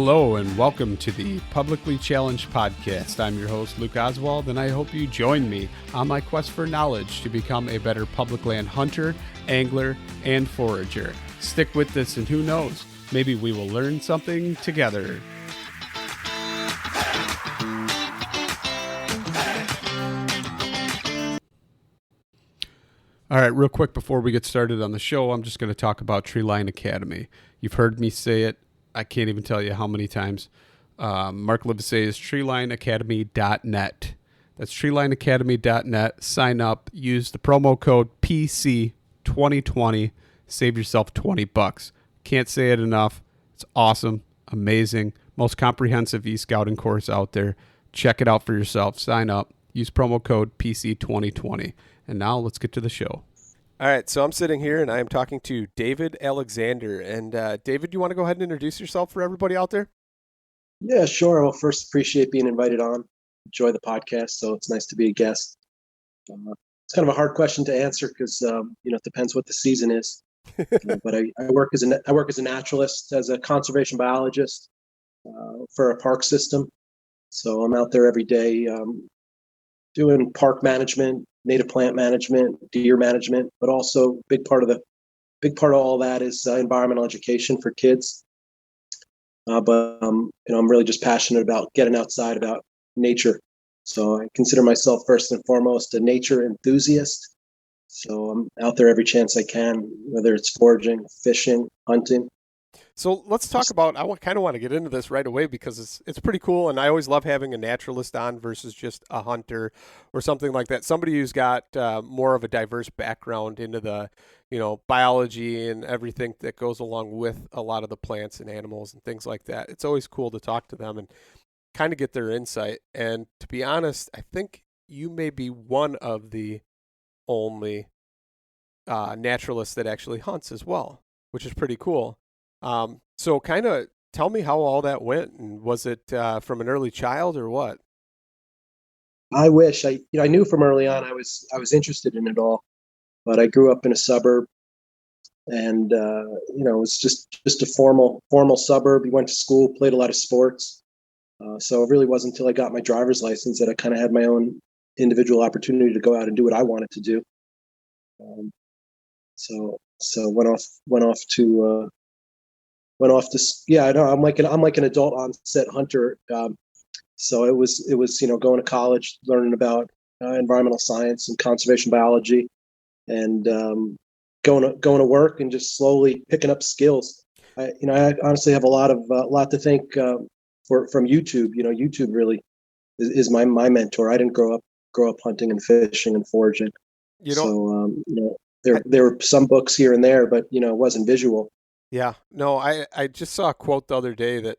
Hello and welcome to the Publicly Challenged Podcast. I'm your host, Luke Oswald, and I hope you join me on my quest for knowledge to become a better public land hunter, angler, and forager. Stick with this and who knows, maybe we will learn something together. All right, real quick before we get started on the show, I'm just going to talk about Treeline Academy. You've heard me say it. I can't even tell you how many times. Mark Livesey is treelineacademy.net. That's treelineacademy.net. Sign up. Use the promo code PC2020. Save yourself $20. Can't say it enough. It's awesome, amazing, most comprehensive e-scouting course out there. Check it out for yourself. Sign up. Use promo code PC2020. And now let's get to the show. All right, so I'm sitting here and I am talking to David Alexander. And David, you want to go ahead and introduce yourself for everybody out there? Yeah, sure. Well, first, appreciate being invited on. Enjoy the podcast, so it's nice to be a guest. It's kind of a hard question to answer because it depends what the season is. But I work as a naturalist, as a conservation biologist for a park system. So I'm out there every day doing park management, native plant management, deer management, but also big part of all that is environmental education for kids. But I'm really just passionate about getting outside, about nature. So I consider myself first and foremost a nature enthusiast. So I'm out there every chance I can, whether it's foraging, fishing, hunting. So let's talk about, I kind of want to get into this right away because it's pretty cool. And I always love having a naturalist on versus just a hunter or something like that. Somebody who's got more of a diverse background into the, biology and everything that goes along with a lot of the plants and animals and things like that. It's always cool to talk to them and kind of get their insight. And to be honest, I think you may be one of the only naturalists that actually hunts as well, which is pretty cool. So kind of tell me how all that went, and was it from an early child or what? I wish I knew from early on I was interested in it all, but I grew up in a suburb, and it was just a formal suburb. We went to school, played a lot of sports, so it really wasn't until I got my driver's license that I kind of had my own individual opportunity to go out and do what I wanted to do. So went off to. I'm like an adult onset hunter. So it was going to college, learning about environmental science and conservation biology, and going to work and just slowly picking up skills. I honestly have a lot to thank from YouTube. YouTube really is my mentor. I didn't grow up hunting and fishing and foraging. There were some books here and there, but it wasn't visual. Yeah, no, I just saw a quote the other day that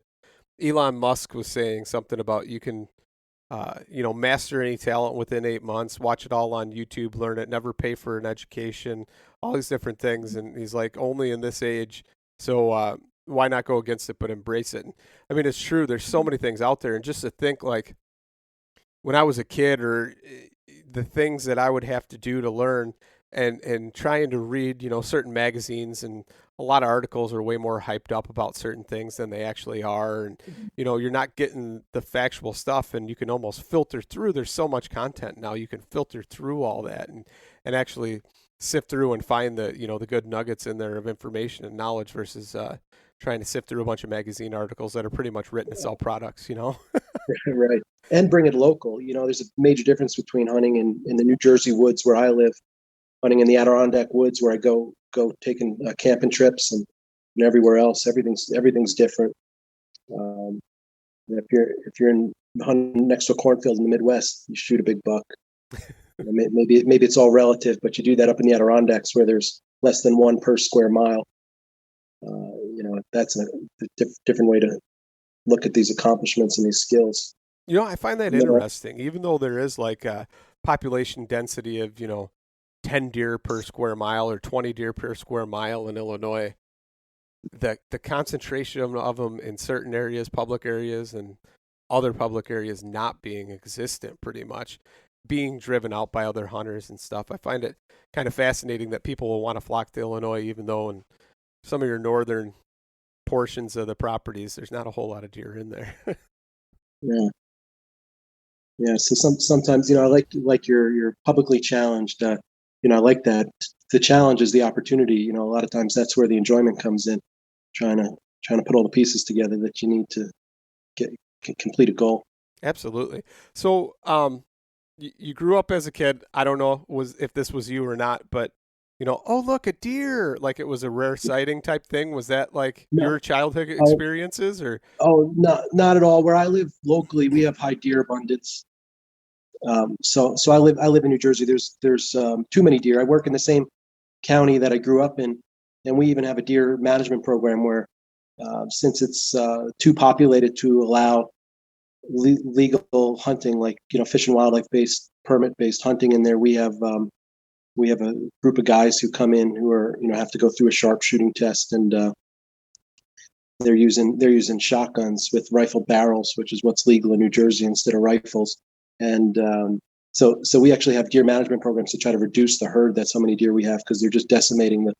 Elon Musk was saying something about you can, master any talent within 8 months, watch it all on YouTube, learn it, never pay for an education, all these different things. And he's like, only in this age. So why not go against it, but embrace it? And, I mean, it's true. There's so many things out there. And just to think like when I was a kid or the things that I would have to do to learn and trying to read, certain magazines, and a lot of articles are way more hyped up about certain things than they actually are. And, you're not getting the factual stuff, and you can almost filter through. There's so much content now. You can filter through all that and actually sift through and find the, the good nuggets in there of information and knowledge versus trying to sift through a bunch of magazine articles that are pretty much written to sell products, Right. And bring it local. There's a major difference between hunting in the New Jersey woods where I live, hunting in the Adirondack woods where I go taking camping trips and everywhere else. Everything's different. If you're hunting next to a cornfield in the Midwest, you shoot a big buck. Maybe it's all relative, but you do that up in the Adirondacks where there's less than one per square mile. That's a different way to look at these accomplishments and these skills. I find that interesting, even though there is like a population density of, 10 deer per square mile or 20 deer per square mile in Illinois. The concentration of them in certain areas, public areas, and other public areas not being existent, pretty much being driven out by other hunters and stuff. I find it kind of fascinating that people will want to flock to Illinois, even though in some of your northern portions of the properties, there's not a whole lot of deer in there. Yeah. Yeah. So sometimes, I like you're publicly challenged. I like that. The challenge is the opportunity. A lot of times that's where the enjoyment comes in, trying to put all the pieces together that you need to complete a goal. Absolutely. So, you grew up as a kid. I don't know if this was you or not, but oh look, a deer! Like it was a rare sighting type thing. Was that like No. your childhood experiences, or? Oh, not at all. Where I live locally, we have high deer abundance. So I live in New Jersey. There's too many deer. I work in the same county that I grew up in, and we even have a deer management program where, since it's too populated to allow legal hunting, like fish and wildlife based permit based hunting in there, we have a group of guys who come in who are have to go through a sharpshooting test, and they're using shotguns with rifled barrels, which is what's legal in New Jersey, instead of rifles. And so we actually have deer management programs to try to reduce the herd that so many deer we have, because they're just decimating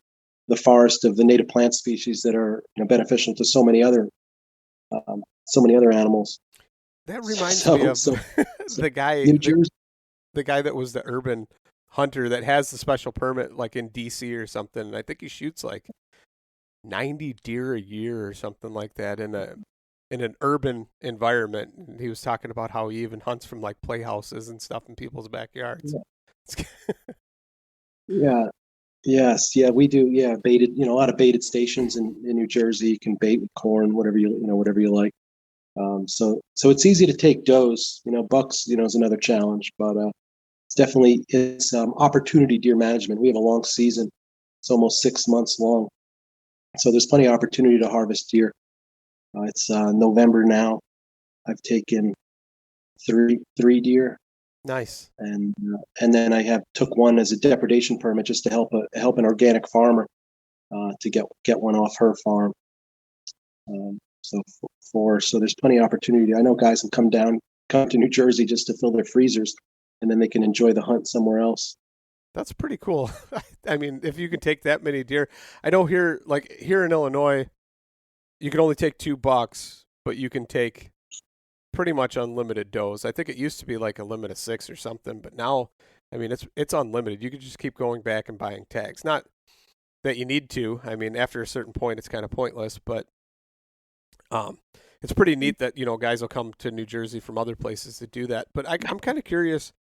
the forest of the native plant species that are beneficial to so many other animals. That reminds me of the guy, the guy that was the urban hunter that has the special permit, like in DC or something. And I think he shoots like 90 deer a year or something like that in an urban environment. And he was talking about how he even hunts from like playhouses and stuff in people's backyards. Yeah. Yes. Yeah, we do. Yeah. Baited, a lot of baited stations in New Jersey. You can bait with corn, whatever you like. So it's easy to take does. Bucks, is another challenge, but it's opportunity deer management. We have a long season. It's almost 6 months long. So there's plenty of opportunity to harvest deer. It's November now. I've taken three deer. Nice. And then I took one as a depredation permit, just to help an organic farmer to get one off her farm. So there's plenty of opportunity. I know guys can come to New Jersey just to fill their freezers, and then they can enjoy the hunt somewhere else. That's pretty cool. I mean, if you can take that many deer, I know here in Illinois, you can only take 2 bucks, but you can take pretty much unlimited does. I think it used to be like a limit of 6 or something, but now, I mean, it's unlimited. You can just keep going back and buying tags. Not that you need to. I mean, after a certain point, it's kind of pointless, but it's pretty neat that guys will come to New Jersey from other places to do that. But I'm kind of curious,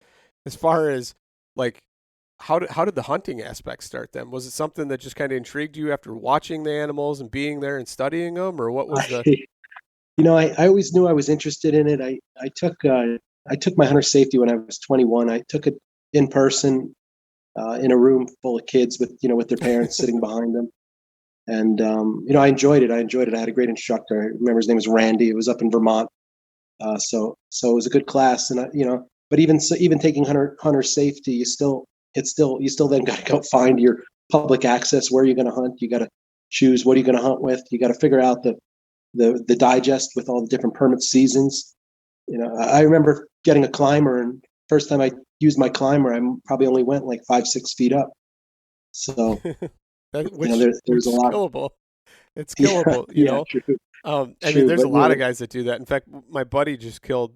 as far as like, how did the hunting aspect start then? Was it something that just kind of intrigued you after watching the animals and being there and studying them, or what was the? I always knew I was interested in it. I took my hunter safety when I was 21. I took it in person, in a room full of kids with their parents sitting behind them. And, I enjoyed it. I had a great instructor. I remember his name was Randy. It was up in Vermont. So it was a good class. And, but even taking hunter safety, you still then got to go find your public access. Where you're going to hunt. You got to choose what are you going to hunt with. You got to figure out the digest with all the different permit seasons. I remember getting a climber, and first time I used my climber, I probably only went like 5-6 feet up. So there's a lot. Killable. It's killable, True. I mean, there's a lot of guys that do that. In fact, my buddy just killed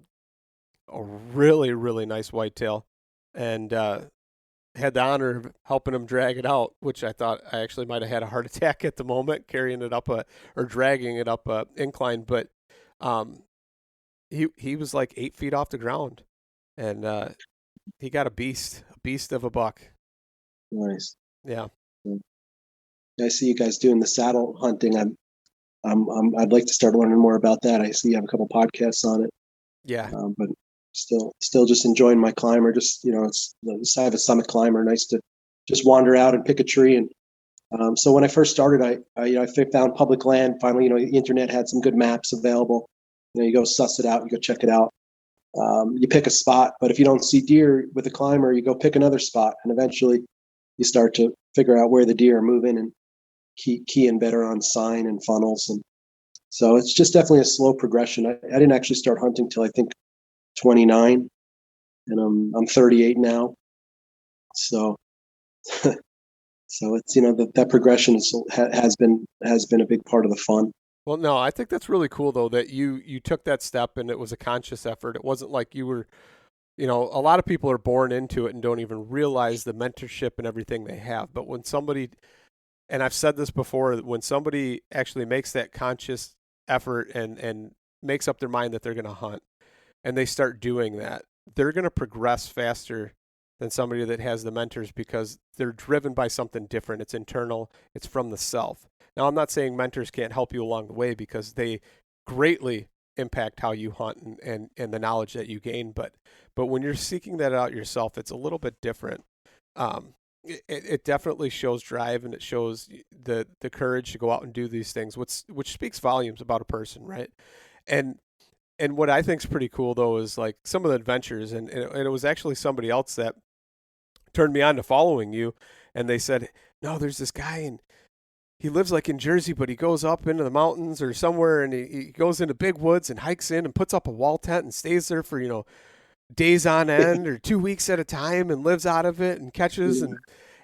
a really, really nice whitetail, and had the honor of helping him drag it out, which I thought I actually might have had a heart attack at the moment, carrying it up or dragging it up a incline. But he was like 8 feet off the ground, and he got a beast of a buck. Nice. Yeah. I see you guys doing the saddle hunting. I'd like to start learning more about that. I see you have a couple podcasts on it. Yeah. But still just enjoying my climber. Just I have a summit climber. Nice to just wander out and pick a tree. And so when I first started, I found public land. Finally, the internet had some good maps available. You go suss it out. You go check it out. You pick a spot, but if you don't see deer with a climber, you go pick another spot, and eventually you start to figure out where the deer are moving and key in better on sign and funnels. And so it's just definitely a slow progression. I didn't actually start hunting till I think 29, and I'm 38 now. So it's that progression has been a big part of the fun. Well, no, I think that's really cool though that you took that step and it was a conscious effort. It wasn't like you were, a lot of people are born into it and don't even realize the mentorship and everything they have. But when somebody, and I've said this before, when somebody actually makes that conscious effort and makes up their mind that they're going to hunt and they start doing that, they're going to progress faster than somebody that has the mentors because they're driven by something different. It's internal, it's from the self. Now, I'm not saying mentors can't help you along the way because they greatly impact how you hunt and the knowledge that you gain. But when you're seeking that out yourself, it's a little bit different. It definitely shows drive and it shows the courage to go out and do these things, which speaks volumes about a person, right? And and what I think is pretty cool though is like some of the adventures, and it was actually somebody else that turned me on to following you, and they said, no, there's this guy and he lives like in Jersey, but he goes up into the mountains or somewhere and he goes into big woods and hikes in and puts up a wall tent and stays there for, days on end or 2 weeks at a time and lives out of it and catches.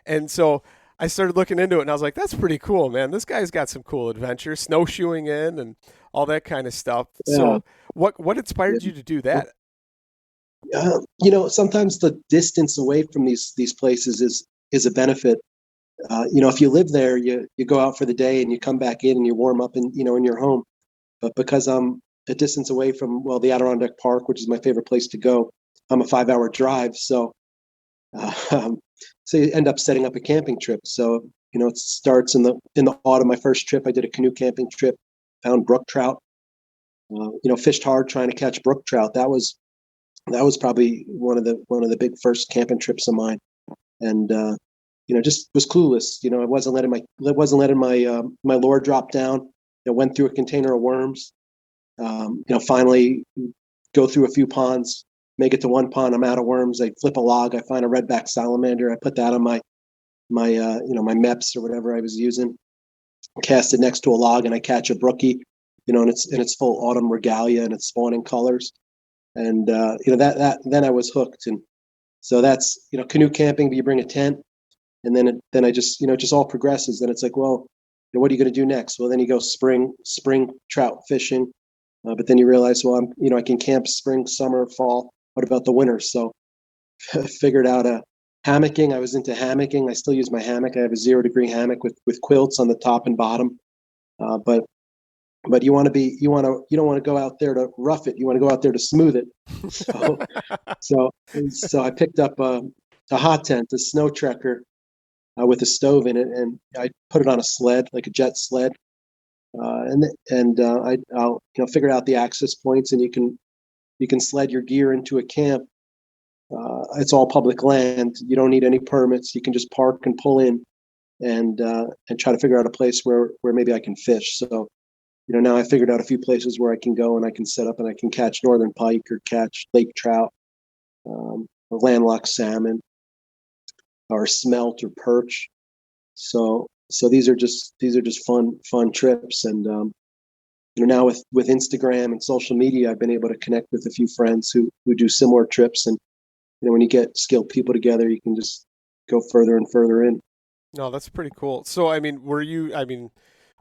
And so I started looking into it and I was like, that's pretty cool, man. This guy's got some cool adventures, snowshoeing in and all that kind of stuff. Yeah. So what inspired you to do that? Sometimes the distance away from these places is a benefit. If you live there, you go out for the day and you come back in and you warm up in your home. But because I'm a distance away from, the Adirondack Park, which is my favorite place to go, I'm a 5-hour drive. So, so you end up setting up a camping trip. So, it starts in the autumn. My first trip, I did a canoe camping trip, found brook trout, fished hard trying to catch brook trout. That was probably one of the big first camping trips of mine. And, just was clueless. I wasn't letting my lure drop down. Went through a container of worms. Finally go through a few ponds, make it to one pond. I'm out of worms. I flip a log. I find a redback salamander. I put that on my MEPS or whatever I was using. Cast it next to a log, and I catch a brookie. And it's full autumn regalia and it's spawning colors. And then I was hooked. And so that's canoe camping. But you bring a tent. And then I just, just all progresses. Then it's like, well, what are you going to do next? Well, then you go spring trout fishing. But then you realize, well, I can camp spring, summer, fall. What about the winter? So I figured out hammocking. I was into hammocking. I still use my hammock. I have a 0-degree hammock with quilts on the top and bottom. But you don't want to go out there to rough it. You want to go out there to smooth it. So I picked up a hot tent, a snow trekker, with a stove in it, and I put it on a sled, like a jet sled, I'll figure out the access points, and you can sled your gear into a camp. It's all public land. You don't need any permits. You can just park and pull in, and try to figure out a place where maybe I can fish. So, now I figured out a few places where I can go and I can set up and I can catch northern pike or catch lake trout, or landlocked salmon, or smelt or perch. So these are just fun trips. And now with Instagram and social media, I've been able to connect with a few friends who do similar trips. And when you get skilled people together, you can just go further and further in. No, that's pretty cool. So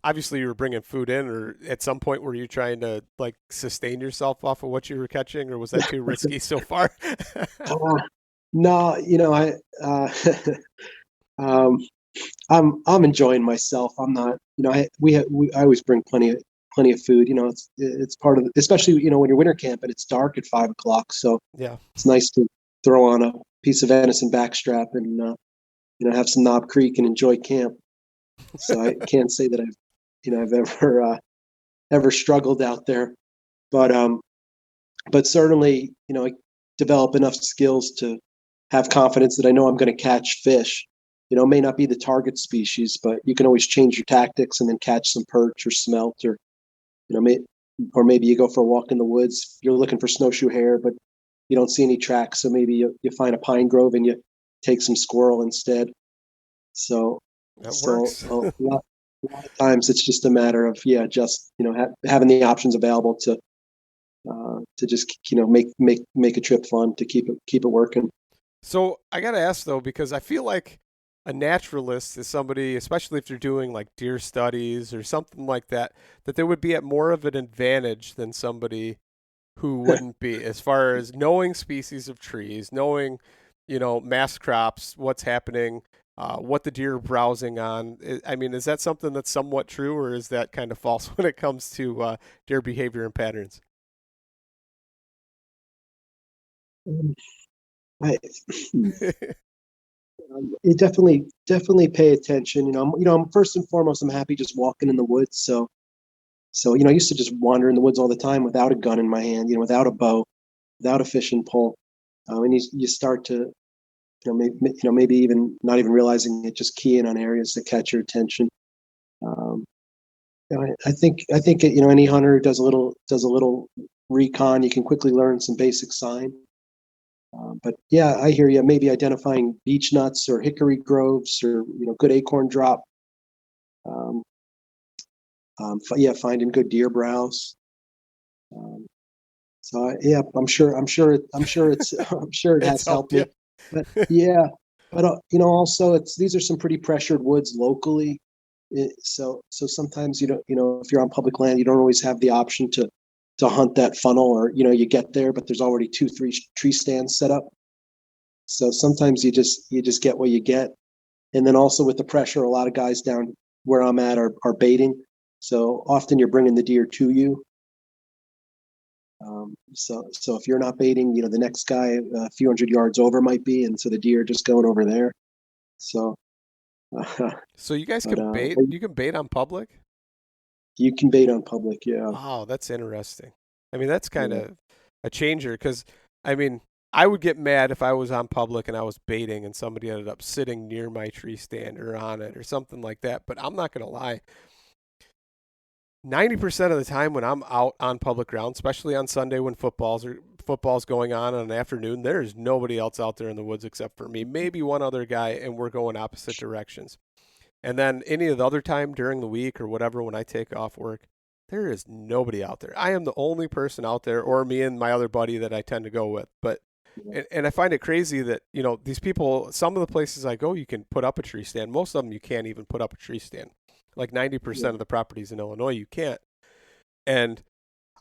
obviously you were bringing food in, or at some point were you trying to like sustain yourself off of what you were catching, or was that too risky so far? No, I'm enjoying myself. I'm not, I always bring plenty of food. It's part of, especially when you're winter camping, it's dark at 5:00. So yeah, it's nice to throw on a piece of venison backstrap and have some Knob Creek and enjoy camp. So I can't say that I've ever struggled out there, but certainly I develop enough skills to have confidence that I know I'm going to catch fish. It may not be the target species, but you can always change your tactics and then catch some perch or smelt, or maybe you go for a walk in the woods. You're looking for snowshoe hare, but you don't see any tracks, so maybe you find a pine grove and you take some squirrel instead. So that works. A lot of times it's just a matter of having the options available to just make a trip fun, to keep it working. So I got to ask though, because I feel like a naturalist is somebody, especially if they're doing like deer studies or something like that, that they would be at more of an advantage than somebody who wouldn't be, as far as knowing species of trees, knowing, mass crops, what's happening, what the deer are browsing on. I mean, is that something that's somewhat true, or is that kind of false when it comes to deer behavior and patterns? Um, I, you definitely pay attention. I'm first and foremost, I'm happy just walking in the woods. So I used to just wander in the woods all the time without a gun in my hand, without a bow, without a fishing pole. And you start to, maybe even not even realizing it, just key in on areas that catch your attention. Um, I think any hunter who does a little recon, you can quickly learn some basic sign. But yeah, I hear you. Maybe identifying beech nuts or hickory groves, or good acorn drop. Um, finding good deer browse. Um, yeah, I'm sure it's I'm sure it It's has helped helped you. me. But yeah, but also these are some pretty pressured woods locally. So sometimes if you're on public land, you don't always have the option to hunt that funnel, or you get there, but there's already 2-3 tree stands set up. So sometimes you just get what you get. And then also with the pressure, a lot of guys down where I'm at are baiting. So often you're bringing the deer to you. So if you're not baiting, the next guy a few hundred yards over might be, and so the deer just going over there. So, So you guys but can bait? You can bait on public? you can bait on public, yeah. Wow, that's interesting. I mean, that's kind Yeah. of a changer, because, I mean, I would get mad if I was on public and I was baiting and somebody ended up sitting near my tree stand or on it or something like that. But I'm not going to lie. 90% of the time when I'm out on public ground, especially on Sunday when football's going on in an afternoon, there's nobody else out there in the woods except for me, maybe one other guy, and we're going opposite directions. And then any of the other time during the week or whatever, when I take off work, there is nobody out there. I am the only person out there, or me and my other buddy that I tend to go with. But and I find it crazy that these people, some of the places I go, you can put up a tree stand. Most of them you can't even put up a tree stand. Like 90% of the properties in Illinois you can't. And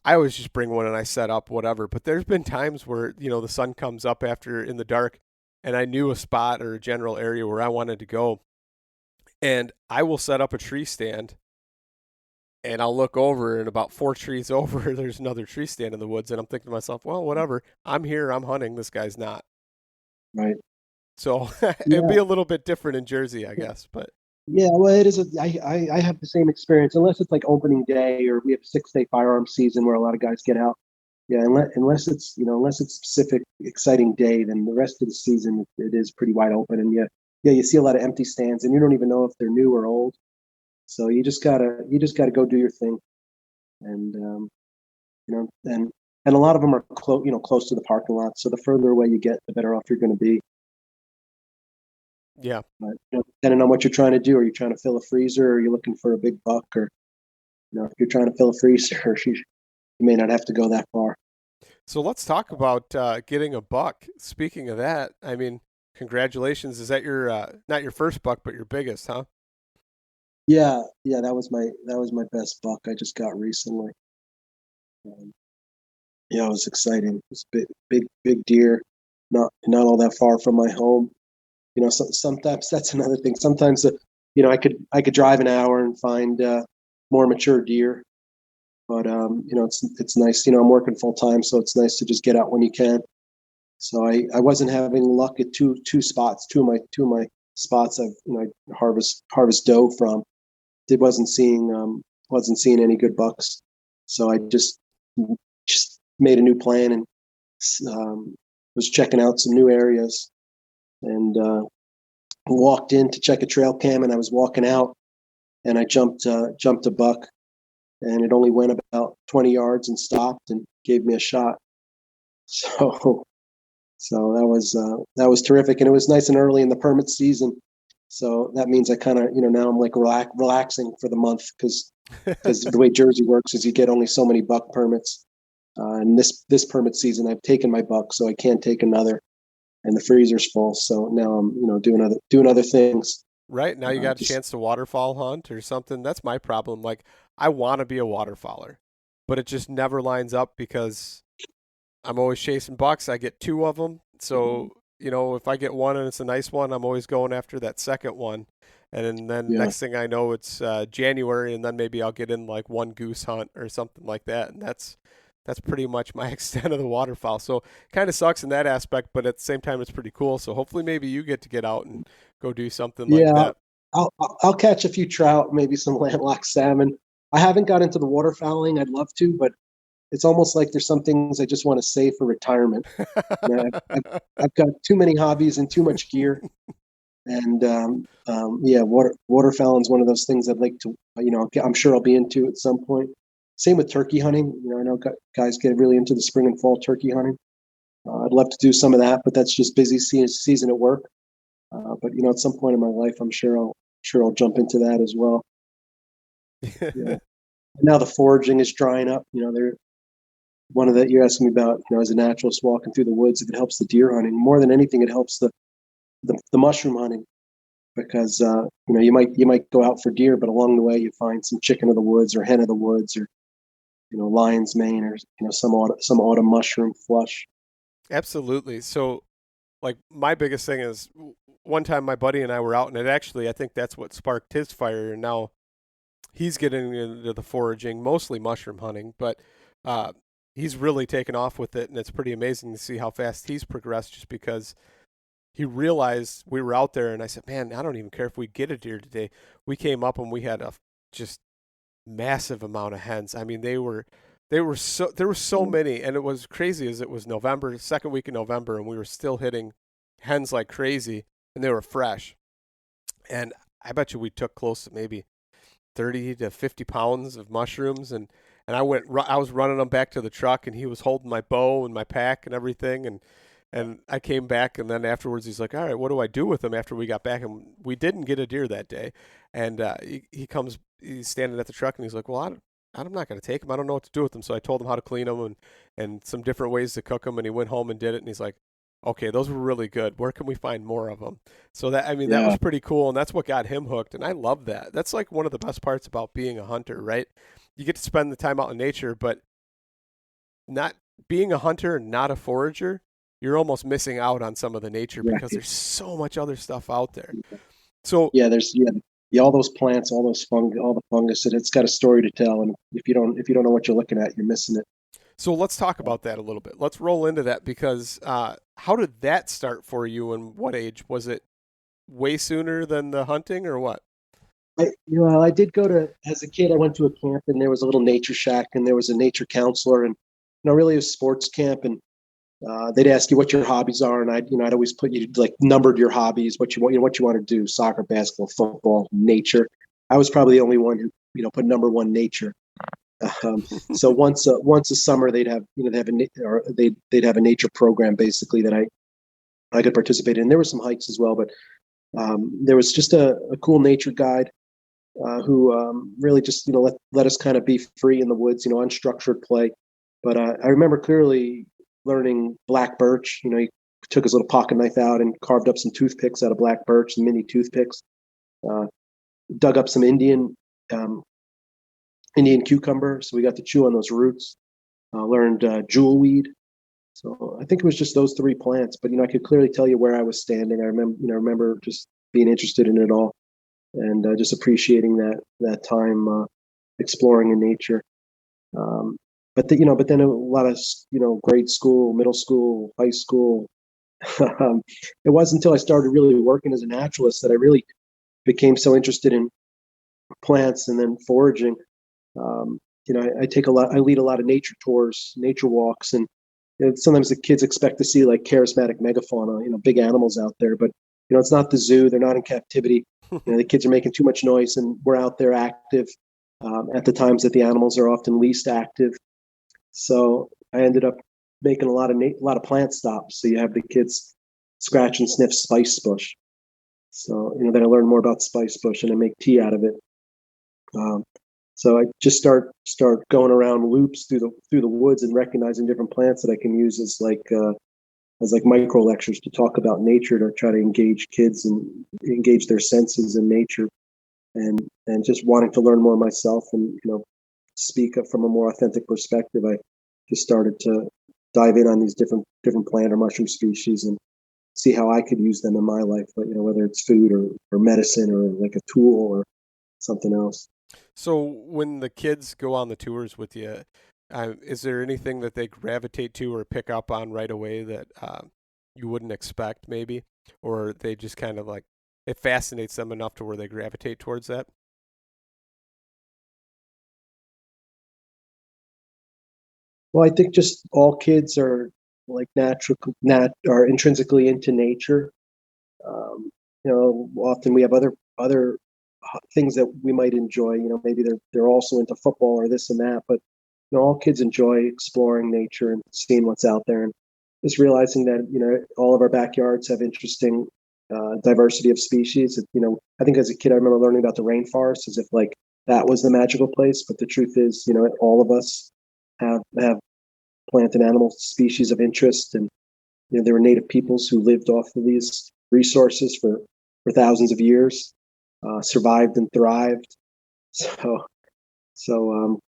I always just bring one and I set up whatever. But there's been times where the sun comes up after in the dark, and I knew a spot or a general area where I wanted to go. And I will set up a tree stand, and I'll look over, and about 4 trees over, there's another tree stand in the woods. And I'm thinking to myself, well, whatever. I'm here. I'm hunting. This guy's not. Right. So Yeah. it'd be a little bit different in Jersey, I guess. But Yeah, well, it is. I have the same experience, unless it's like opening day or we have 6-day firearm season where a lot of guys get out. Yeah, unless it's specific exciting day, then the rest of the season it is pretty wide open, and you see a lot of empty stands, and you don't even know if they're new or old. So you just gotta go do your thing, and and a lot of them are close to the parking lot. So the further away you get, the better off you're going to be. yeah. But, depending on what you're trying to do, are you trying to fill a freezer, or are you looking for a big buck, or if you're trying to fill a freezer, you may not have to go that far. So let's talk about getting a buck. Speaking of that, I mean, congratulations. Is that your not your first buck, but your biggest, huh? Yeah, that was my best buck I just got recently. Um, yeah, it was exciting. It was big deer, not all that far from my home. Sometimes that's another thing. Sometimes I could drive an hour and find more mature deer, but it's nice. I'm working full time, so it's nice to just get out when you can. So I wasn't having luck at two spots. Two of my spots I harvest doe from. It wasn't seeing any good bucks. So I just made a new plan and was checking out some new areas, and walked in to check a trail cam, and I was walking out, and I jumped a buck, and it only went about 20 yards and stopped and gave me a shot. So that was terrific, and it was nice and early in the permit season. So that means I kind of now I'm like relaxing for the month, because the way Jersey works is you get only so many buck permits, and this permit season I've taken my buck, so I can't take another, and the freezer's full. So now I'm doing other things. Right. Now you got a Just chance to waterfowl hunt or something. That's my problem. Like, I want to be a waterfowler, but it just never lines up because I'm always chasing bucks. I get two of them. So, if I get one and it's a nice one, I'm always going after that second one. And then yeah. next thing I know, it's January, and then maybe I'll get in like one goose hunt or something like that. And that's pretty much my extent of the waterfowl. So kind of sucks in that aspect, but at the same time, it's pretty cool. So hopefully maybe you get out and go do something like Yeah, that. I'll catch a few trout, maybe some landlocked salmon. I haven't got into the waterfowling. I'd love to, but it's almost like there's some things I just want to save for retirement. I've got too many hobbies and too much gear, and yeah, waterfowling is one of those things I'd like to. I'm sure I'll be into at some point. Same with turkey hunting. I know guys get really into the spring and fall turkey hunting. I'd love to do some of that, but that's just busy season at work. But at some point in my life, I'm sure I'll jump into that as well. Yeah. Now the foraging is drying up. They're one of that you're asking me about. As a naturalist walking through the woods, if it helps the deer hunting more than anything, it helps the mushroom hunting because you might go out for deer, but along the way you find some chicken of the woods or hen of the woods or lion's mane or some autumn mushroom flush. Absolutely. So, like, my biggest thing is one time my buddy and I were out, and I think that's what sparked his fire. And now he's getting into the foraging, mostly mushroom hunting, but he's really taken off with it, and it's pretty amazing to see how fast he's progressed just because he realized we were out there, and I said, man, I don't even care if we get a deer today. We came up and we had a just massive amount of hens. I mean, there were so many, and it was crazy as it was November, second week in November, and we were still hitting hens like crazy, and they were fresh. And I bet you we took close to maybe 30 to 50 pounds of mushrooms, and I was running them back to the truck, and he was holding my bow and my pack and everything, and I came back, and then afterwards he's like, all right, what do I do with them after we got back? And we didn't get a deer that day. And he's standing at the truck, and he's like, well, I'm not going to take them. I don't know what to do with them. So I told him how to clean them and some different ways to cook them. And he went home and did it. And he's like, okay, those were really good. Where can we find more of them? So that was pretty cool. And that's what got him hooked. And I love that. That's like one of the best parts about being a hunter, right? You get to spend the time out in nature, but not being a hunter, not a forager, you're almost missing out on some of the nature because there's so much other stuff out there. So there's all those plants, all those fungi, all the fungus, and it's got a story to tell. And if you don't know what you're looking at, you're missing it. So let's talk about that a little bit. Let's roll into that because how did that start for you, and what age? Was it way sooner than the hunting, or what? I did go to, as a kid, I went to a camp, and there was a little nature shack, and there was a nature counselor, and really a sports camp, and they'd ask you what your hobbies are, and I'd always put you like numbered your hobbies, what you want to do: soccer, basketball, football, nature. I was probably the only one who put number one, nature. So once a summer they'd have they'd have a nature program basically that I could participate in. There were some hikes as well, but there was just a cool nature guide who really just let us kind of be free in the woods, unstructured play. But I remember clearly learning black birch. He took his little pocket knife out and carved up some toothpicks out of black birch, and mini toothpicks. Dug up some Indian cucumber, so we got to chew on those roots. Learned jewelweed. So I think it was just those three plants, but I could clearly tell you where I was standing. I remember just being interested in it all, and just appreciating that time exploring in nature. But then a lot of grade school, middle school, high school. It wasn't until I started really working as a naturalist that I really became so interested in plants and then foraging. I lead a lot of nature tours, nature walks, and sometimes the kids expect to see like charismatic megafauna, big animals out there, but it's not the zoo. They're not in captivity. The kids are making too much noise, and we're out there active at the times that the animals are often least active. So I ended up making a lot of plant stops. So you have the kids scratch and sniff spice bush. So then I learned more about spice bush, and I make tea out of it. So I just start going around loops through the woods and recognizing different plants that I can use as like as like micro lectures to talk about nature, to try to engage kids and engage their senses in nature, and just wanting to learn more myself, and speak up from a more authentic perspective. I just started to dive in on these different plant or mushroom species and see how I could use them in my life, but whether it's food or medicine or like a tool or something else. So when the kids go on the tours with you, is there anything that they gravitate to or pick up on right away that you wouldn't expect maybe? Or they just kind of like, it fascinates them enough to where they gravitate towards that? Well, I think just all kids are like are intrinsically into nature. Often we have other things that we might enjoy. Maybe they're also into football or this and that, but all kids enjoy exploring nature and seeing what's out there, and just realizing that all of our backyards have interesting diversity of species. I think as a kid I remember learning about the rainforest as if like that was the magical place, but the truth is, all of us have plant and animal species of interest, and there were native peoples who lived off of these resources for thousands of years, survived and thrived. So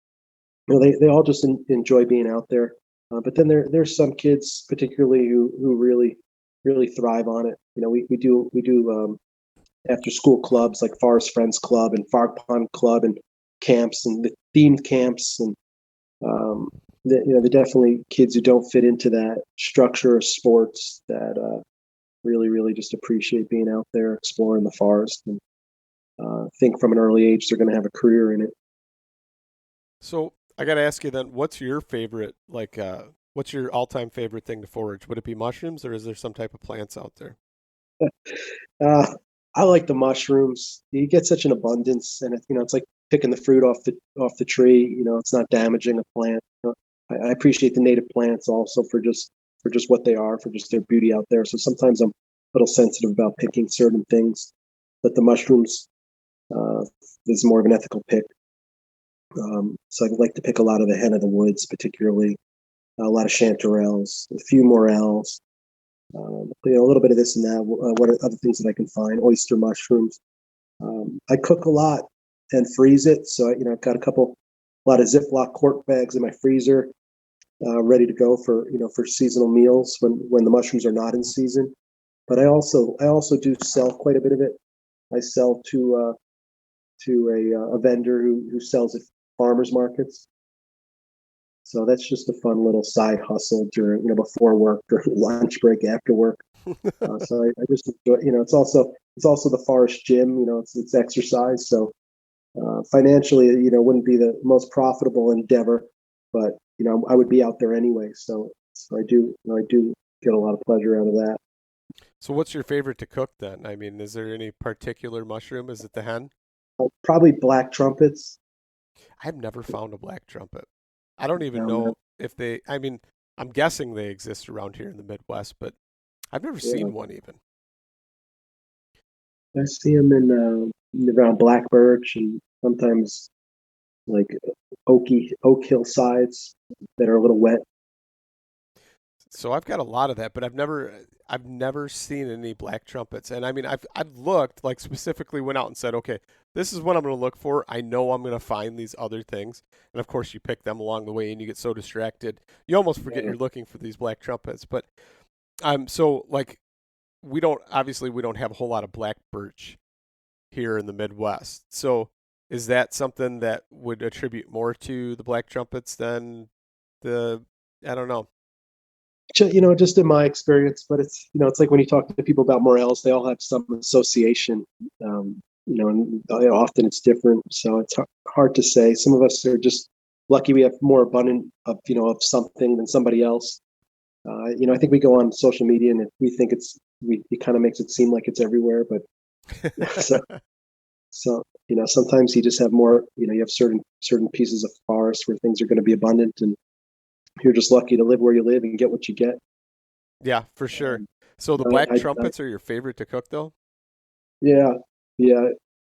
they all just enjoy being out there. But then there's some kids particularly who really thrive on it. We do after school clubs like Forest Friends Club and Far Pond Club and camps and the themed camps, and they're definitely kids who don't fit into that structure of sports that really just appreciate being out there exploring the forest, and think from an early age they're going to have a career in it. So I got to ask you then, what's your favorite, what's your all-time favorite thing to forage? Would it be mushrooms, or is there some type of plants out there? I like the mushrooms. You get such an abundance, and it's like picking the fruit off the tree. It's not damaging a plant. I appreciate the native plants also for just what they are, for just their beauty out there. So sometimes I'm a little sensitive about picking certain things, but the mushrooms is more of an ethical pick. So I like to pick a lot of the hen of the woods, particularly a lot of chanterelles, a few morels, a little bit of this and that. What are other things that I can find? Oyster mushrooms. I cook a lot and freeze it, so I've got a lot of Ziploc quart bags in my freezer, ready to go for seasonal meals when the mushrooms are not in season. But I also do sell quite a bit of it. I sell to a vendor who sells at farmers markets. So that's just a fun little side hustle during before work, during lunch break, after work. So I just enjoy. It's also the forest gym. It's exercise. So financially, wouldn't be the most profitable endeavor, but I would be out there anyway. So I do get a lot of pleasure out of that. So what's your favorite to cook then? I mean, is there any particular mushroom? Is it the hen? Probably black trumpets. I've never found a black trumpet. I don't even know if I'm guessing they exist around here in the Midwest, but I've never seen one even. I see them around black birch and sometimes like oak hillsides that are a little wet. So I've got a lot of that, but I've never seen any black trumpets. And I mean, I've looked, like specifically went out and said, okay, this is what I'm going to look for. I know I'm going to find these other things. And of course you pick them along the way and you get so distracted. You almost forget you're looking for these black trumpets. But so like we don't have a whole lot of black birch here in the Midwest. So is that something that would attribute more to the black trumpets than I don't know. Just in my experience, but it's like when you talk to people about morels, they all have some association, and often it's different. So it's hard to say. Some of us are just lucky we have more abundant of something than somebody else. I think we go on social media and we think it kind of makes it seem like it's everywhere, but so sometimes you just have more. You have certain pieces of forest where things are going to be abundant, and you're just lucky to live where you live and get what you get. Yeah, for sure. So the black trumpets are your favorite to cook, though? Yeah, I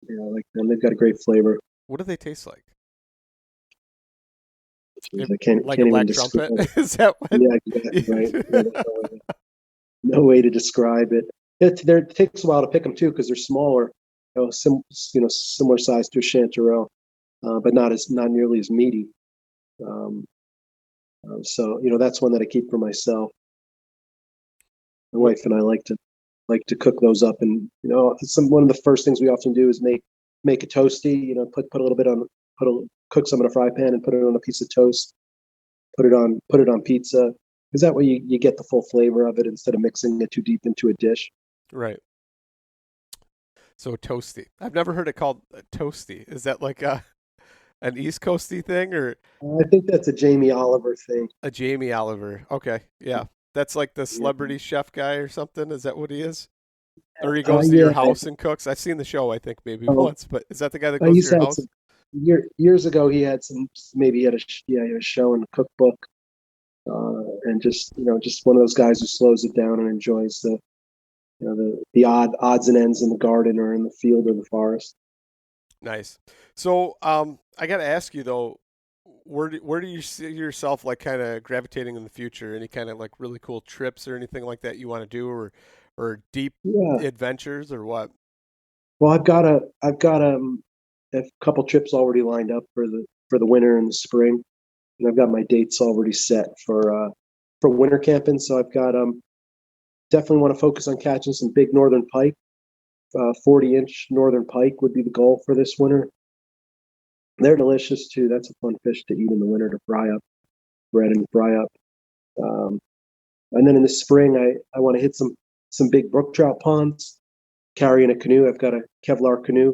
like them. They've got a great flavor. What do they taste like? I can't a black trumpet? Is that what? Yeah, exactly, right. no way to describe it. It takes a while to pick them too because they're smaller, similar size to a chanterelle, but not nearly as meaty. Um, so that's one that I keep for myself. My wife and I like to cook those up, and one of the first things we often do is make a toasty. Put a little bit on cook some in a fry pan and put it on a piece of toast. Put it on pizza, because that way you get the full flavor of it instead of mixing it too deep into a dish. Right. So toasty. I've never heard it called a toasty. Is that like an East Coasty thing or I think that's a Jamie Oliver thing. a Jamie Oliver? Okay, yeah, that's like the Yeah, celebrity chef guy or something. Is that what he is? Or he goes to your yeah. house and cooks? I've seen the show, I think maybe Um, once, but is that the guy that I goes to used your to have house? some years ago. He had some maybe he had he had a show in a cookbook, and just one of those guys who slows it down and enjoys the odds and ends in the garden or in the field or the forest. Nice. So, I got to ask you though, where do you see yourself like kind of gravitating in the future? Any kind of like really cool trips or anything like that you want to do, or deep Yeah. adventures or what? Well, I've got a couple trips already lined up for the winter and the spring, and I've got my dates already set for winter camping. So I've got definitely want to focus on catching some big northern pike. 40-inch northern pike would be the goal for this winter. They're delicious too. That's a fun fish to eat in the winter to fry up, bread and fry up. Um, and then in the spring, I want to hit some big brook trout ponds. Carrying a canoe, I've got a Kevlar canoe.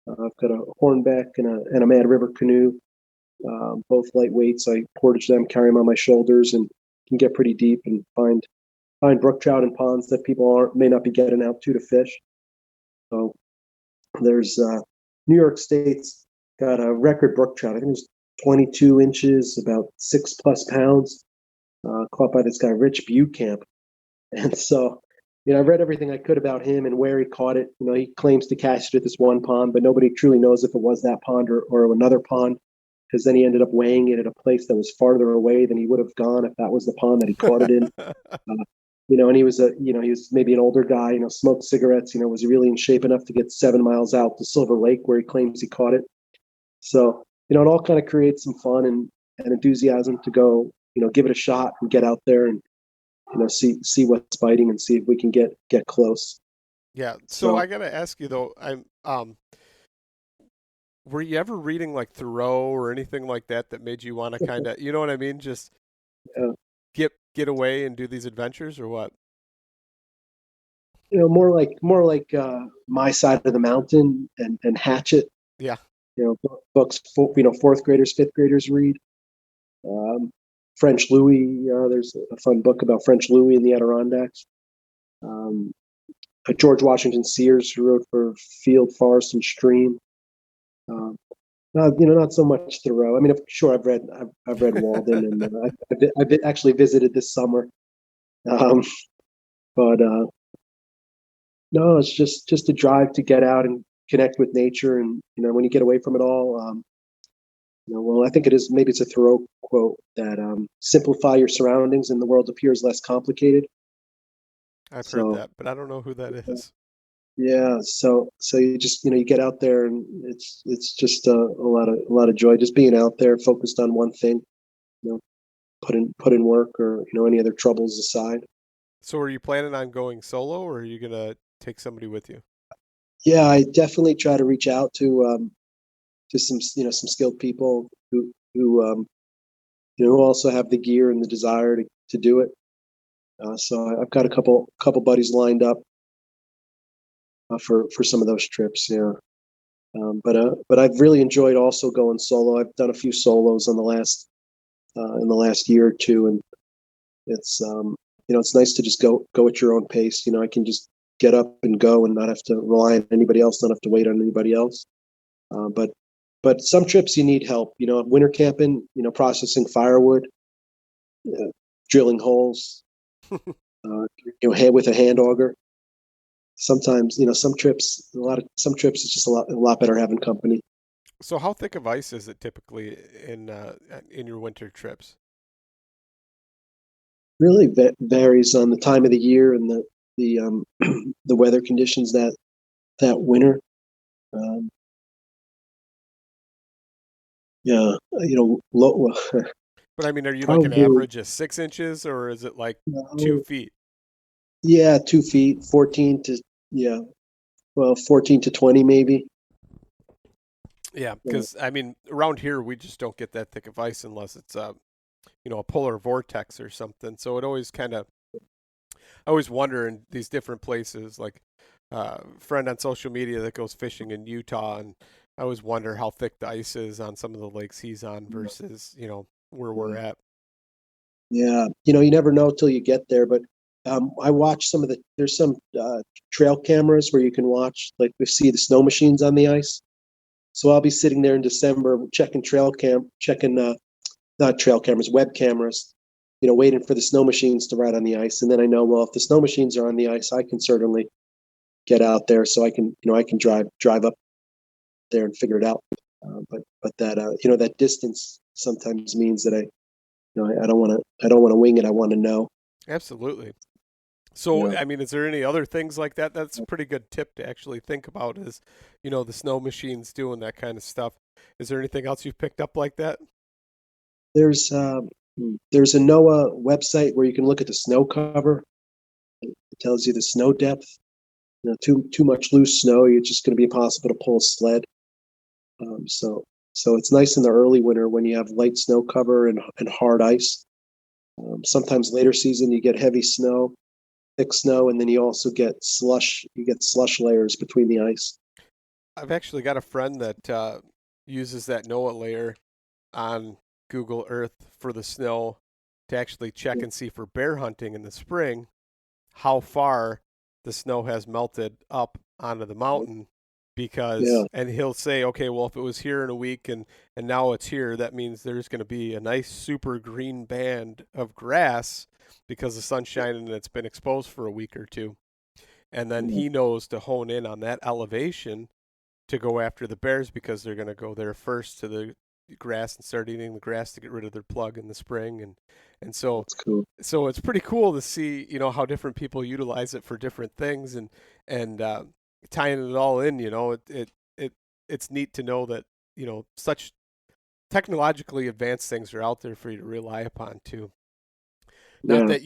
I've got a hornback and a Mad River canoe, both lightweight. So I portage them, carry them on my shoulders, and can get pretty deep and find brook trout in ponds that people may not be getting out to fish. So there's New York State's got a record brook trout. I think it was 22 inches, about 6+ pounds, caught by this guy Rich Bucamp. And so, I read everything I could about him and where he caught it. He claims to catch it at this one pond, but nobody truly knows if it was that pond or another pond, because then he ended up weighing it at a place that was farther away than he would have gone if that was the pond that he caught it in. And he was maybe an older guy, smoked cigarettes, was he really in shape enough to get 7 miles out to Silver Lake where he claims he caught it? So, it all kind of creates some fun and enthusiasm to go, give it a shot and get out there and, see what's biting and see if we can get close. Yeah. So So, I gotta ask you though, were you ever reading like Thoreau or anything like that made you want to kind of, you know what I mean? Just uh, get away and do these adventures or what? more like My Side of the Mountain and Hatchet, Yeah. books, fourth graders, fifth graders read. Um, French Louis, there's a fun book about French Louis in the Adirondacks. Um, George Washington Sears, who wrote for Field, Forest, and Stream. Um, not so much Thoreau. I mean, sure, I've read Walden, and I've actually visited this summer. Um, but no, it's just a drive to get out and connect with nature, and when you get away from it all, well, I think maybe it's a Thoreau quote that simplify your surroundings, and the world appears less complicated. I've heard So that, but I don't know who that is. yeah, so you just you get out there, and it's just a lot of joy just being out there, focused on one thing. You know, put in work, or any other troubles aside. So are you planning on going solo or are you gonna take somebody with you? Yeah, I definitely try to reach out to some skilled people who also have the gear and the desire to do it. So I've got a couple buddies lined up for some of those trips. Yeah. But I've really enjoyed also going solo. I've done a few solos in the last year or two, and it's nice to just go at your own pace. I can just get up and go and not have to rely on anybody else, not have to wait on anybody else. But some trips you need help. Winter camping, processing firewood, drilling holes, with a hand auger. Sometimes, some trips it's just a lot better having company. So how thick of ice is it typically in your winter trips? Really varies on the time of the year and the the weather conditions that winter. Um, yeah, low, But I mean, are you like an probably average of 6 inches, or is it like uh, 2 feet? yeah, 2 feet, 14 to yeah, well, 14 to 20 maybe. Yeah, Yeah, because I mean, around here we just don't get that thick of ice unless it's a polar vortex or something. So it always kind of, I always wonder in these different places, like friend on social media that goes fishing in Utah, and I always wonder how thick the ice is on some of the lakes he's on versus where we're yeah, at. yeah. You never know till you get there. But I watch there's some trail cameras where you can watch, like we see the snow machines on the ice. So I'll be sitting there in December checking not trail cameras, web cameras, waiting for the snow machines to ride on the ice. And then I know, well, if the snow machines are on the ice, I can certainly get out there, so I can drive up there and figure it out. But that that distance sometimes means that I don't want to wing it. I want to know. Absolutely. So, Yeah. I mean, is there any other things like that? That's a pretty good tip to actually think about is, the snow machines doing that kind of stuff. Is there anything else you've picked up like that? There's there's a NOAA website where you can look at the snow cover. It tells you the snow depth. Too much loose snow, it's just going to be impossible to pull a sled. So it's nice in the early winter when you have light snow cover and hard ice. Sometimes later season you get heavy snow, thick snow, and then you also get slush. You get slush layers between the ice. I've actually got a friend that uses that NOAA layer on Google Earth for the snow to actually check and see for bear hunting in the spring how far the snow has melted up onto the mountain Yeah, and he'll say, okay, well, if it was here in a week and now it's here, that means there's going to be a nice super green band of grass because the sun's shining and it's been exposed for a week or two. And then yeah, he knows to hone in on that elevation to go after the bears because they're going to go there first to the grass and start eating the grass to get rid of their plug in the spring and so that's cool. so it's pretty cool to see how different people utilize it for different things and tying it all in. It's neat to know that such technologically advanced things are out there for you to rely upon too. Not Yeah, that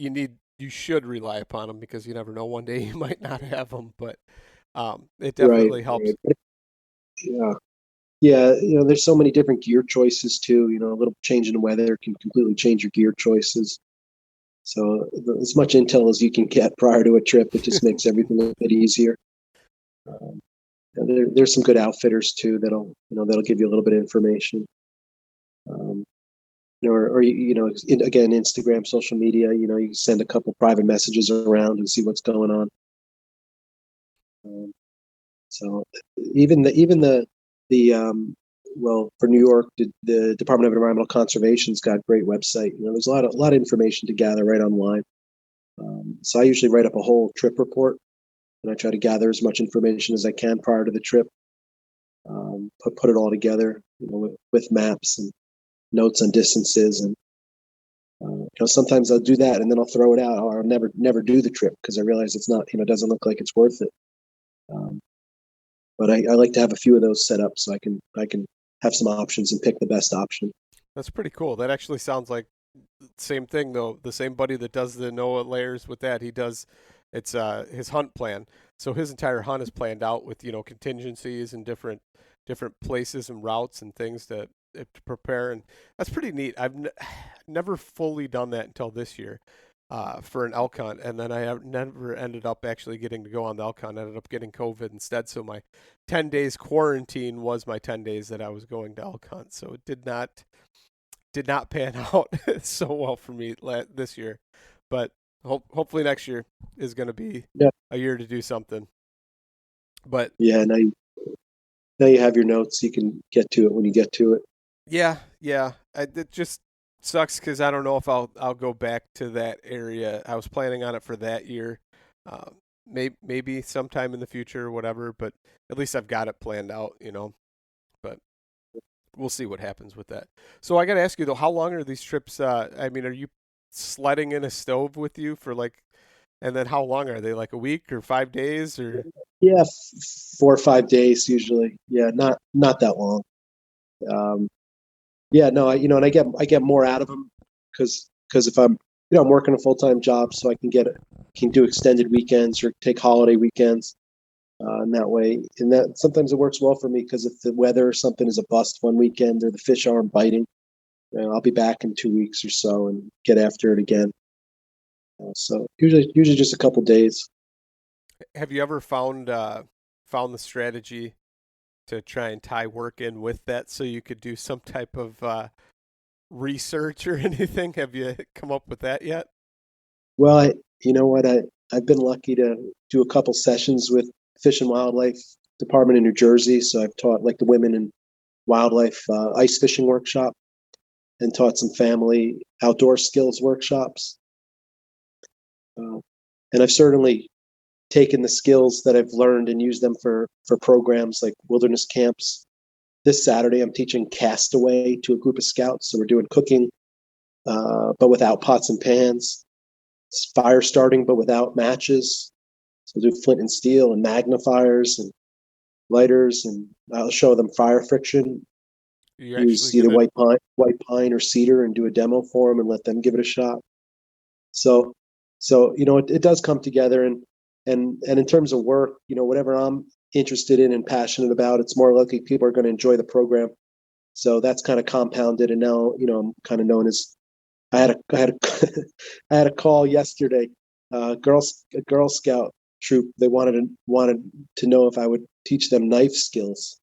you should rely upon them because you never know, one day you might not have them, but it right, definitely helps. right. Yeah, yeah. There's so many different gear choices too. A little change in the weather can completely change your gear choices. So as much intel as you can get prior to a trip, it just makes everything a bit easier. Um, and there's some good outfitters too that'll give you a little bit of information. Um, again, Instagram, social media. You send a couple private messages around and see what's going on. Um, so even the well, for New York, the Department of Environmental Conservation's got a great website. There's a lot of information to gather right online. So I usually write up a whole trip report, and I try to gather as much information as I can prior to the trip. Put it all together, with maps and notes on distances, and sometimes I'll do that and then I'll throw it out, or I'll never do the trip because I realize it's not, doesn't look like it's worth it. Um, but I like to have a few of those set up so I can have some options and pick the best option. That's pretty cool. That actually sounds like the same thing though. The same buddy that does the NOAA layers with that, he does it's his hunt plan. So his entire hunt is planned out with, contingencies and different places and routes and things to prepare, and that's pretty neat. Never fully done that until this year. For an elk hunt, and then I have never ended up actually getting to go on the elk hunt. I ended up getting COVID instead, so my 10 days quarantine was my 10 days that I was going to elk hunt. So it did not pan out so well for me this year, but hopefully next year is going to be Yeah, a year to do something. But yeah. Now you have your notes. You can get to it when you get to it. yeah, it just sucks because I don't know if I'll go back to that area. I was planning on it for that year, uh, maybe sometime in the future or whatever. But at least I've got it planned out. But we'll see what happens with that. So I got to ask you though, how long are these trips? I mean, are you sledding in a stove with you for like, and then how long are they? Like a week or 5 days or? Yeah, 4 or 5 days usually. Yeah, not that long. Um, yeah, no, and I get more out of them because if I'm working a full-time job, so I can do extended weekends or take holiday weekends, and that way, and that sometimes it works well for me because if the weather or something is a bust one weekend or the fish aren't biting, I'll be back in 2 weeks or so and get after it again. So usually just a couple days. Have you ever found the strategy to try and tie work in with that so you could do some type of research or anything? Have you come up with that yet? Well, you know what? I've been lucky to do a couple sessions with Fish and Wildlife Department in New Jersey. So I've taught like the women in wildlife ice fishing workshop and taught some family outdoor skills workshops. And I've certainly taken the skills that I've learned and used them for programs like wilderness camps. This Saturday, I'm teaching castaway to a group of scouts. So we're doing cooking, but without pots and pans. It's fire starting, but without matches. So we'll do flint and steel and magnifiers and lighters, and I'll show them fire friction. You're Use actually either gonna. white pine or cedar, and do a demo for them and let them give it a shot. So, it does come together, and in terms of work, whatever I'm interested in and passionate about, it's more likely people are going to enjoy the program. So that's kind of compounded, and now I'm kind of known as. I had a I had a call yesterday. A Girl Scout troop. They wanted to know if I would teach them knife skills.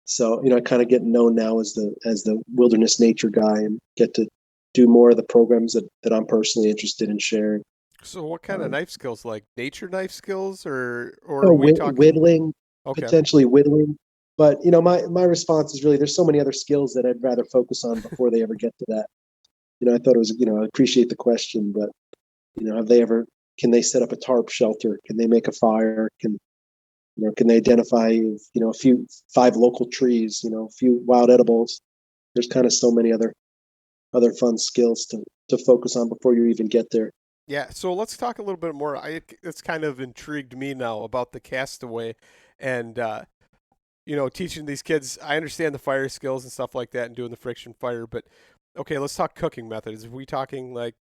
So I kind of get known now as the wilderness nature guy and get to do more of the programs that I'm personally interested in sharing. So what kind of Um, knife skills? Like nature knife skills, or are we talking? Whittling, Okay. potentially whittling. But my response is really there's so many other skills that I'd rather focus on before they ever get to that. I thought it was I appreciate the question, but have they ever? Can they set up a tarp shelter? Can they make a fire? Can they identify a few 5 local trees? A few wild edibles. There's kind of so many other fun skills to focus on before you even get there. Yeah, so let's talk a little bit more. It's kind of intrigued me now about the castaway, and teaching these kids. I understand the fire skills and stuff like that, and doing the friction fire. But okay, let's talk cooking methods. Are we talking like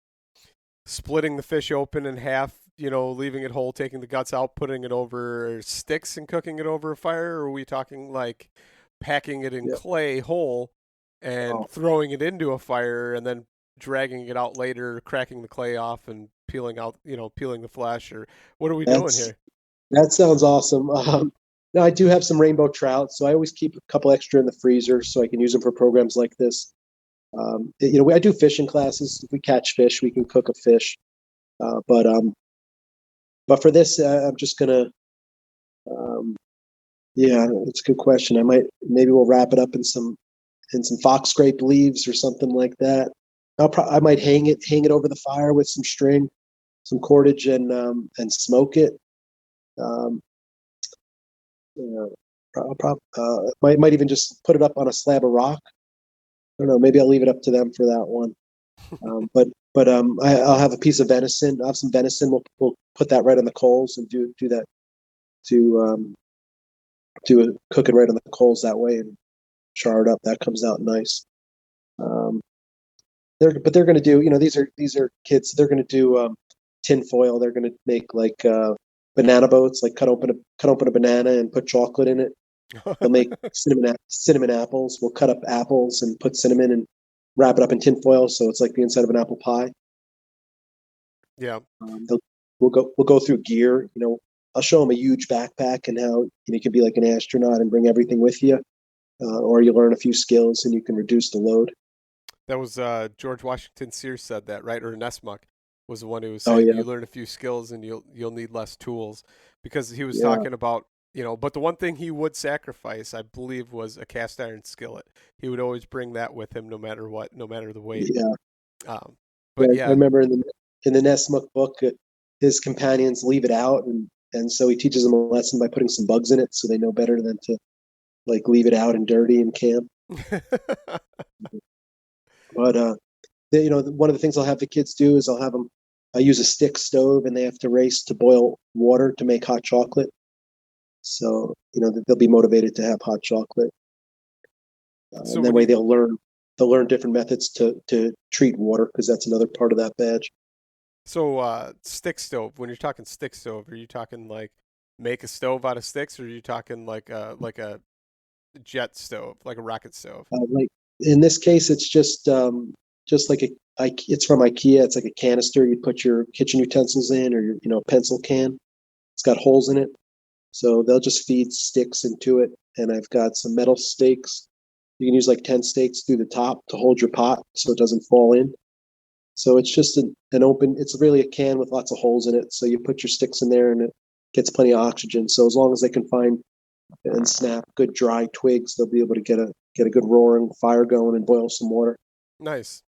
splitting the fish open in half, leaving it whole, taking the guts out, putting it over sticks and cooking it over a fire? Or are we talking like packing it in Yeah. clay whole and Oh, throwing it into a fire and then dragging it out later, cracking the clay off and peeling the flesh? Or what are we doing that's here? that sounds awesome. Now I do have some rainbow trout, so I always keep a couple extra in the freezer so I can use them for programs like this. I do fishing classes. If we catch fish, we can cook a fish. But for this, I'm just gonna. Um, yeah, it's a good question. Maybe we'll wrap it up in some fox scrape leaves or something like that. I might hang it over the fire with some string, some cordage, and smoke it. Um, might even just put it up on a slab of rock. I don't know. Maybe I'll leave it up to them for that one. I'll have a piece of venison. I'll have some venison. We'll put that right on the coals and do that to cook it right on the coals that way and char it up. That comes out nice. Um, they're going to do. These are kids. They're going to do tin foil. They're going to make like banana boats. Like cut open a banana and put chocolate in it. They'll make cinnamon apples. We'll cut up apples and put cinnamon and wrap it up in tin foil so it's like the inside of an apple pie. Yeah. They'll we'll go through gear. I'll show them a huge backpack and how you can be like an astronaut and bring everything with you, or you learn a few skills and you can reduce the load. That was George Washington Sears said that, right? Or Nessmuck was the one who was Oh saying yeah, you learn a few skills and you'll need less tools, because he was yeah. talking about, but the one thing he would sacrifice, I believe, was a cast iron skillet. He would always bring that with him no matter what, no matter the weight. Yeah, Um, yeah. but I yeah, remember in the Nessmuck book, his companions leave it out, and so he teaches them a lesson by putting some bugs in it, so they know better than to like leave it out and dirty in camp. But one of the things I'll have the kids do is I'll have them use a stick stove, and they have to race to boil water to make hot chocolate. So, they'll be motivated to have hot chocolate. So and that way they'll learn different methods to treat water, because that's another part of that badge. So stick stove, when you're talking stick stove, are you talking like make a stove out of sticks, or are you talking like a jet stove, like a rocket stove? Like in this case, it's just like it's from IKEA. It's like a canister you put your kitchen utensils in, or your pencil can. It's got holes in it. So they'll just feed sticks into it. And I've got some metal stakes. You can use like 10 stakes through the top to hold your pot so it doesn't fall in. So it's just an open, it's really a can with lots of holes in it. So you put your sticks in there and it gets plenty of oxygen. So as long as they can find and snap good dry twigs, they'll be able to get a good roaring fire going and boil some water. Nice.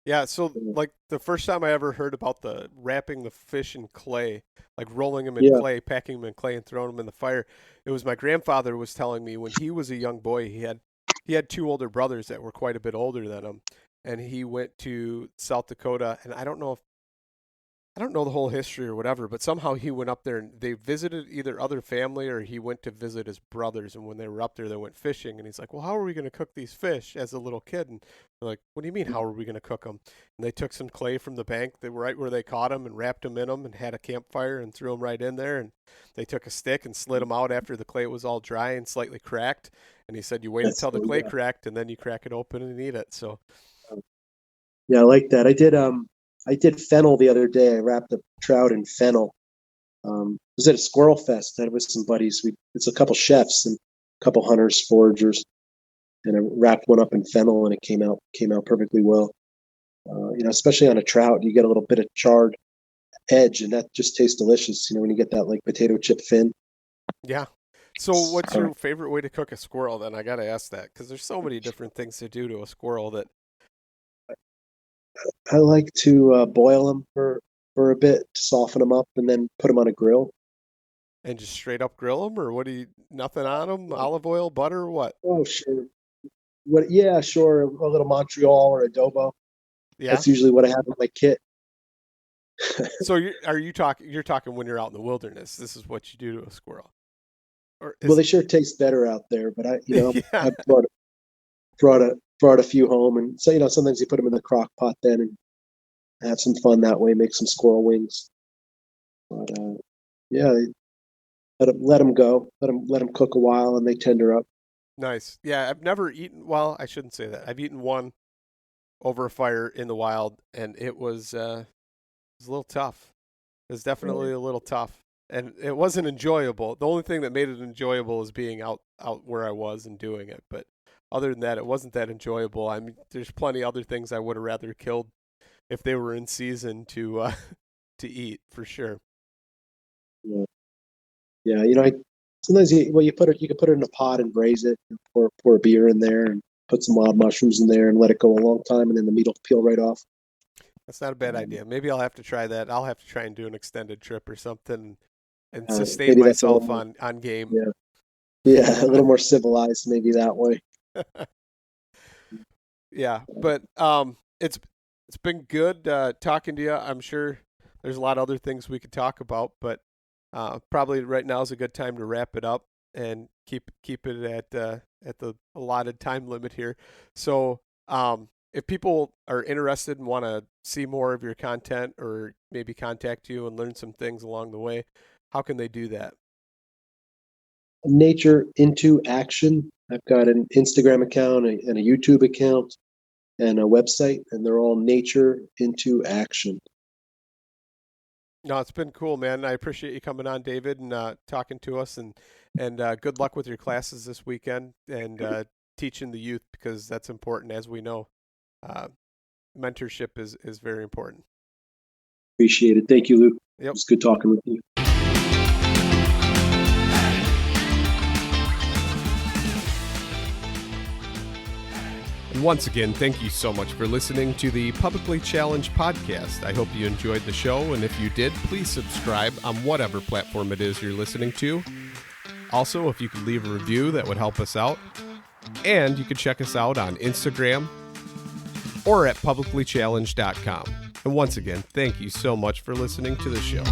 Yeah, so like the first time I ever heard about the wrapping the fish in clay, like rolling them in clay, packing them in clay and throwing them in the fire, it was my grandfather was telling me when he was a young boy, he had two older brothers that were quite a bit older than him, and he went to South Dakota, and I don't know the whole history or whatever, but somehow he went up there and they visited either other family or he went to visit his brothers. And when they were up there, they went fishing. And he's like, well, how are we going to cook these fish as a little kid? And they're like, what do you mean, how are we going to cook them? And they took some clay from the bank right where they caught them and wrapped them in them and had a campfire and threw them right in there. And they took a stick and slid them out after the clay was all dry and slightly cracked. And he said, you wait until the clay cracked and then you crack it open and eat it. So, yeah, I like that. I did fennel the other day. I wrapped a trout in fennel. I was at a squirrel fest. I was with some buddies. It's a couple chefs and a couple hunters, foragers, and I wrapped one up in fennel, and it came out perfectly well. Especially on a trout, you get a little bit of charred edge, and that just tastes delicious. When you get that like potato chip fin. Yeah. So what's your favorite way to cook a squirrel then? I got to ask that because there's so many different things to do to a squirrel that. I like to boil them for a bit to soften them up, and then put them on a grill. And just straight up grill them, or what do you? Nothing on them? Olive oil, butter, or what? Oh, sure. Yeah, sure. A little Montreal or adobo. Yeah, that's usually what I have in my kit. So you're talking when you're out in the wilderness. This is what you do to a squirrel. Well, they sure taste better out there, but I brought a few home, and so sometimes you put them in the crock pot then and have some fun that way, make some squirrel wings. But yeah, let them go, let them cook a while, and they tender up. Nice. Yeah, I've never eaten. Well, I shouldn't say that. I've eaten one over a fire in the wild, and it was a little tough. It was definitely a little tough, and it wasn't enjoyable. The only thing that made it enjoyable is being out where I was and doing it, but. Other than that, it wasn't that enjoyable. I mean, there's plenty of other things I would have rather killed if they were in season to eat for sure. Yeah. Sometimes you can put it in a pot and braise it, and pour a beer in there, and put some wild mushrooms in there, and let it go a long time, and then the meat will peel right off. That's not a bad idea. Maybe I'll have to try that. I'll have to try and do an extended trip or something, and sustain myself on game. Yeah, a little more civilized, maybe that way. Yeah, but it's been good talking to you. I'm sure there's a lot of other things we could talk about, but probably right now is a good time to wrap it up and keep it at the allotted time limit here. So if people are interested and want to see more of your content or maybe contact you and learn some things along the way, how can they do that? Nature into Action. I've got an Instagram account and a YouTube account and a website, and they're all Nature into Action. No, it's been cool, man. I appreciate you coming on, David, and talking to us, and good luck with your classes this weekend and teaching the youth, because that's important, as we know. Mentorship is very important. Appreciate it. Thank you, Luke. Yep. It was good talking with you. And once again, thank you so much for listening to the Publicly Challenged podcast. I hope you enjoyed the show, and if you did, please subscribe on whatever platform it is you're listening to. Also, if you could leave a review, that would help us out. And you can check us out on Instagram, or at publiclychallenged.com. And once again, thank you so much for listening to the show.